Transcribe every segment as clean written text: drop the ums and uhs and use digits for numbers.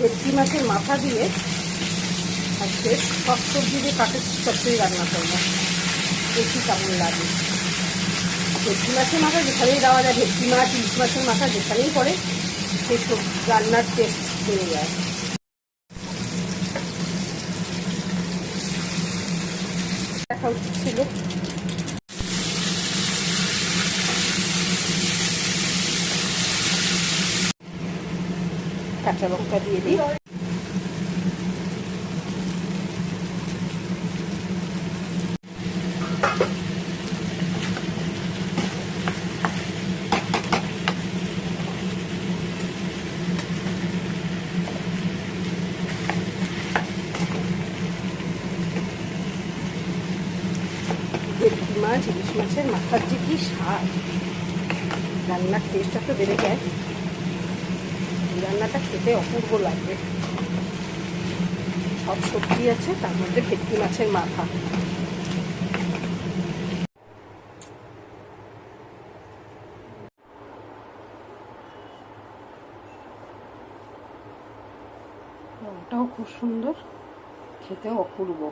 ভেটকি মাছের মাথা দিয়ে আজকে সব সবজি দিয়ে কাঠের চচ্চড়ি রান্না করবো, বেশি কেমন লাগে। ভেটকি মাছের মাথা যেখানেই দেওয়া যায়, ভেটকি মাছ, ইলিশ মাছের মাথা যেখানেই পড়ে, সেই সব রান্নার টেস্ট বেড়ে যায়। দেখা উচিত ছিল। কাঁচা লঙ্কা দিয়ে দিই, ভেটকি মাছ, ইলিশ মাছের মাথার যে কি স্বাদ, রান্নার টেস্টটা তো বেড়ে যায়। রান্নাটা খেতে অপূর্ব লাগবে। সব সবজি আছে, তার মধ্যে ভেটকি মাছের মাথা। রংটাও খুব সুন্দর, খেতেও অপূর্ব।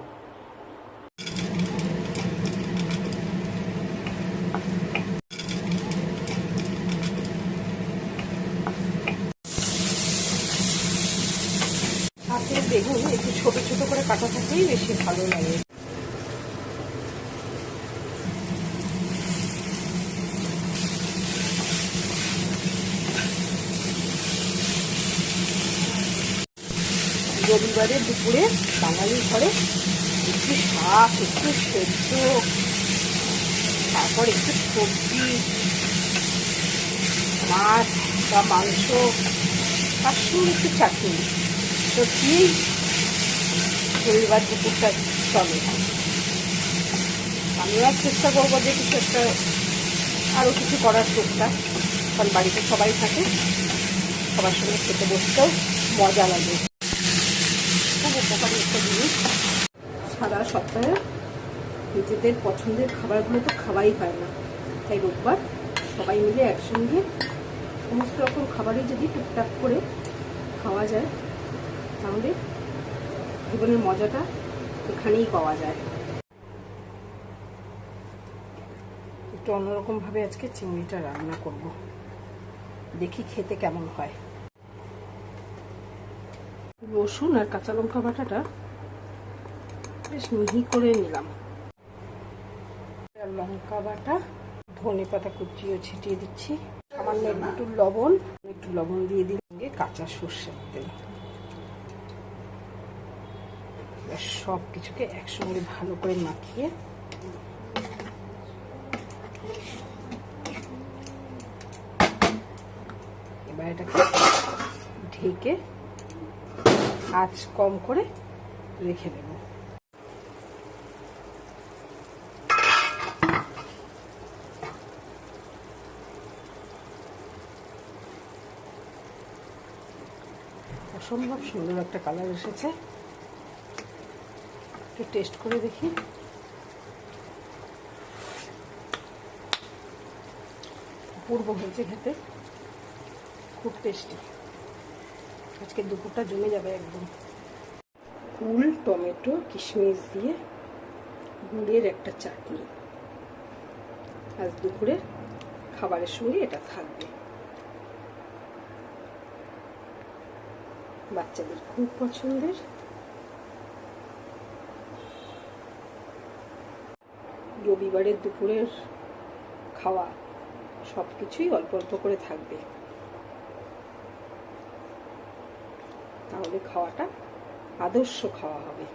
হাতের বেগুন একটু ছোট ছোট করে কাটা থাকলেই বেশি ভালো লাগে। রবিবারের দুপুরে বাঙালির ঘরে একটু শাক, একটু সেদ্ধ, তারপর একটু সবজি, মাছ বা মাংস, তার সঙ্গে একটু চাটনি, তো দিয়েই রবিবার দুপুরটা চলে। আমিও আর চেষ্টা করবো যে কিছু একটা আরও কিছু করার চেষ্টা, কারণ বাড়িতে সবাই থাকে, সবার সঙ্গে খেতে বসতেও মজা লাগে। খুব উপকারী একটা জিনিস। সারা সপ্তাহে নিজেদের পছন্দের খাবারগুলো তো খাওয়াই হয় না, তাই রোববার সবাই মিলে একসঙ্গে সমস্ত রকম খাবারই যদি টুকটাক করে খাওয়া যায়, তাহলে জীবনের মজাটা এখানেই পাওয়া যায়। একটু অন্যরকমভাবে আজকে চিংড়িটা রান্না করব, দেখি খেতে কেমন হয়। রসুন আর কাঁচা লঙ্কা বাটাটা বেশ মিহি করে নিলাম। লঙ্কা বাটা, ধনে পাতা কুচিও ছিটিয়ে দিচ্ছি, সামান্য একটু লবণ দিয়ে দিলে কাঁচা সর্ষের তেল। সব কিছুকে একসঙ্গে ভালো করে মাখিয়ে এবার এটাকে ঢেকে আঁচ কম করে রেখে দেব। অসম্ভব সুন্দর একটা কালার এসেছে, একটু টেস্ট করে দেখি। অপূর্ব হয়েছে খেতে, খুব টেস্টি। আজকে দুপুরটা জমে যাবে একদম। কুল, টমেটো, কিশমিশ দিয়ে গুড়ের একটা চাটনি, আজ দুপুরের খাবারের সঙ্গে এটা থাকবে। বাচ্চাদের খুব পছন্দের। রবিবারের দুপুরের খাওয়া সব কিছুই অল্প অল্প করে থাকবে, তাহলে খাওয়াটা আদর্শ খাওয়া হবে।